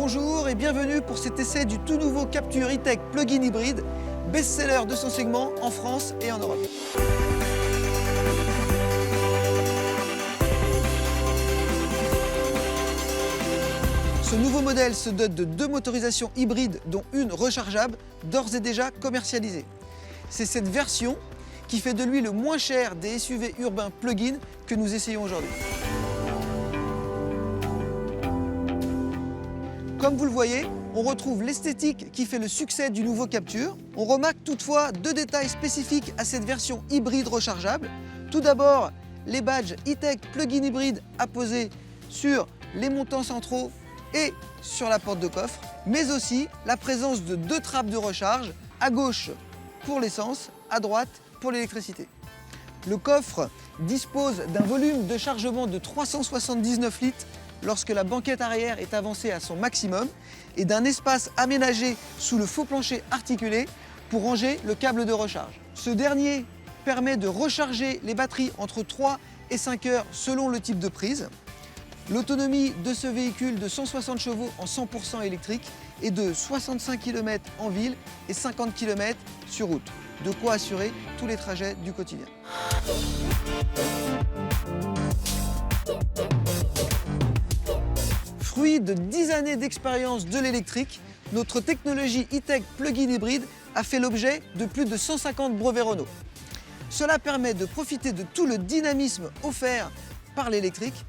Bonjour et bienvenue pour cet essai du tout nouveau Captur E-Tech plug-in hybride, best-seller de son segment en France et en Europe. Ce nouveau modèle se dote de 2 motorisations hybrides, dont une rechargeable, d'ores et déjà commercialisée. C'est cette version qui fait de lui le moins cher des SUV urbains plug-in que nous essayons aujourd'hui. Comme vous le voyez, on retrouve l'esthétique qui fait le succès du nouveau Captur. On remarque toutefois 2 détails spécifiques à cette version hybride rechargeable. Tout d'abord, les badges E-Tech plug-in hybride apposés sur les montants centraux et sur la porte de coffre, mais aussi la présence de 2 trappes de recharge, à gauche pour l'essence, à droite pour l'électricité. Le coffre dispose d'un volume de chargement de 379 litres lorsque la banquette arrière est avancée à son maximum et d'un espace aménagé sous le faux plancher articulé pour ranger le câble de recharge. Ce dernier permet de recharger les batteries entre 3 et 5 heures selon le type de prise. L'autonomie de ce véhicule de 160 chevaux en 100% électrique est de 65 km en ville et 50 km sur route. De quoi assurer tous les trajets du quotidien. Fruit de 10 années d'expérience de l'électrique, notre technologie E-Tech plug-in hybride a fait l'objet de plus de 150 brevets Renault. Cela permet de profiter de tout le dynamisme offert par l'électrique,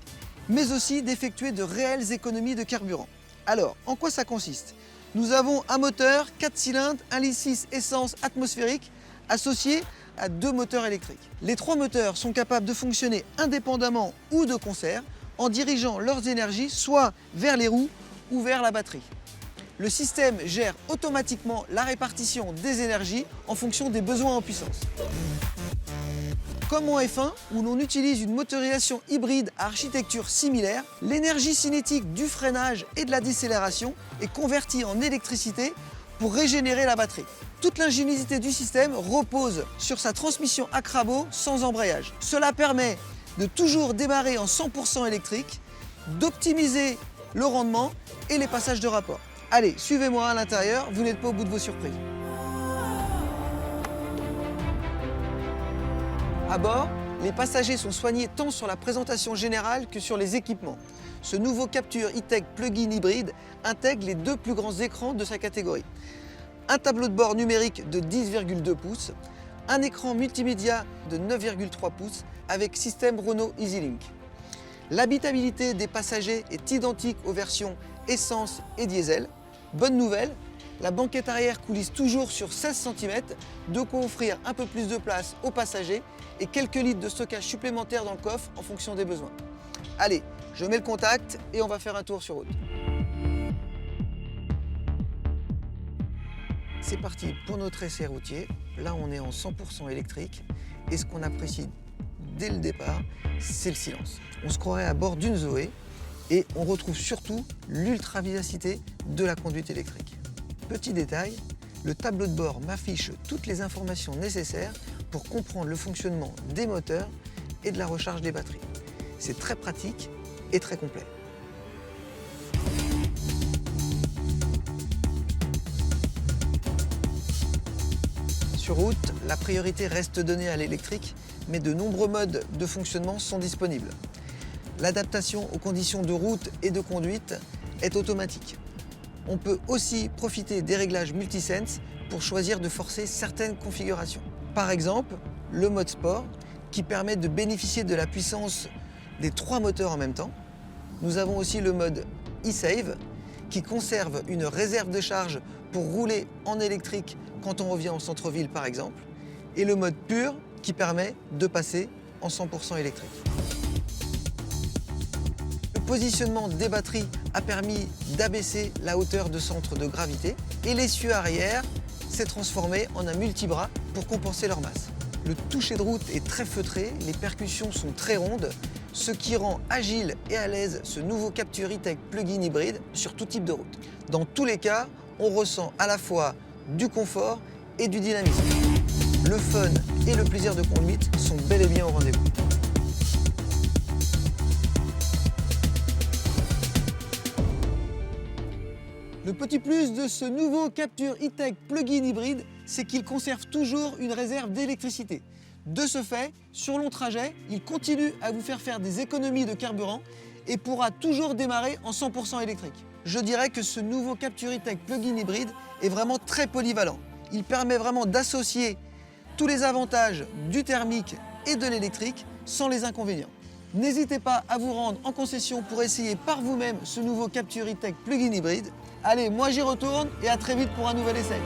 mais aussi d'effectuer de réelles économies de carburant. Alors, en quoi ça consiste? Nous avons un moteur 4 cylindres, 1,6 litre essence atmosphérique, associé à 2 moteurs électriques. Les 3 moteurs sont capables de fonctionner indépendamment ou de concert, en dirigeant leurs énergies soit vers les roues ou vers la batterie. Le système gère automatiquement la répartition des énergies en fonction des besoins en puissance. Comme en F1, où l'on utilise une motorisation hybride à architecture similaire, l'énergie cinétique du freinage et de la décélération est convertie en électricité pour régénérer la batterie. Toute l'ingéniosité du système repose sur sa transmission à crabot sans embrayage. Cela permet de toujours démarrer en 100% électrique, d'optimiser le rendement et les passages de rapport. Allez, suivez-moi à l'intérieur, vous n'êtes pas au bout de vos surprises. À bord, les passagers sont soignés tant sur la présentation générale que sur les équipements. Ce nouveau Captur E-Tech plug-in hybride intègre les 2 plus grands écrans de sa catégorie. Un tableau de bord numérique de 10,2 pouces, un écran multimédia de 9,3 pouces avec système Renault EasyLink. L'habitabilité des passagers est identique aux versions essence et diesel. Bonne nouvelle, la banquette arrière coulisse toujours sur 16 cm, de quoi offrir un peu plus de place aux passagers et quelques litres de stockage supplémentaire dans le coffre en fonction des besoins. Allez, je mets le contact et on va faire un tour sur route. C'est parti pour notre essai routier. Là, on est en 100% électrique et ce qu'on apprécie dès le départ, c'est le silence. On se croirait à bord d'une Zoé et on retrouve surtout l'ultra-vivacité de la conduite électrique. Petit détail, le tableau de bord m'affiche toutes les informations nécessaires pour comprendre le fonctionnement des moteurs et de la recharge des batteries. C'est très pratique et très complet. Sur route, la priorité reste donnée à l'électrique, mais de nombreux modes de fonctionnement sont disponibles. L'adaptation aux conditions de route et de conduite est automatique. On peut aussi profiter des réglages multisense pour choisir de forcer certaines configurations. Par exemple, le mode sport qui permet de bénéficier de la puissance des 3 moteurs en même temps. Nous avons aussi le mode e-Save qui conserve une réserve de charge pour rouler en électrique quand on revient en centre-ville par exemple. Et le mode pur qui permet de passer en 100% électrique. Le positionnement des batteries a permis d'abaisser la hauteur de centre de gravité et l'essieu arrière s'est transformé en un multibras pour compenser leur masse. Le toucher de route est très feutré, les percussions sont très rondes, ce qui rend agile et à l'aise ce nouveau Captur E-Tech plug-in hybride sur tout type de route. Dans tous les cas, on ressent à la fois du confort et du dynamisme. Le fun et le plaisir de conduite sont bel et bien au rendez-vous. Le petit plus de ce nouveau Captur E-Tech plug-in hybride, c'est qu'il conserve toujours une réserve d'électricité. De ce fait, sur long trajet, il continue à vous faire des économies de carburant et pourra toujours démarrer en 100% électrique. Je dirais que ce nouveau Captur E-Tech plug-in hybride est vraiment très polyvalent. Il permet vraiment d'associer tous les avantages du thermique et de l'électrique sans les inconvénients. N'hésitez pas à vous rendre en concession pour essayer par vous-même ce nouveau Captur E-Tech plug-in hybride. Allez, moi j'y retourne et à très vite pour un nouvel essai.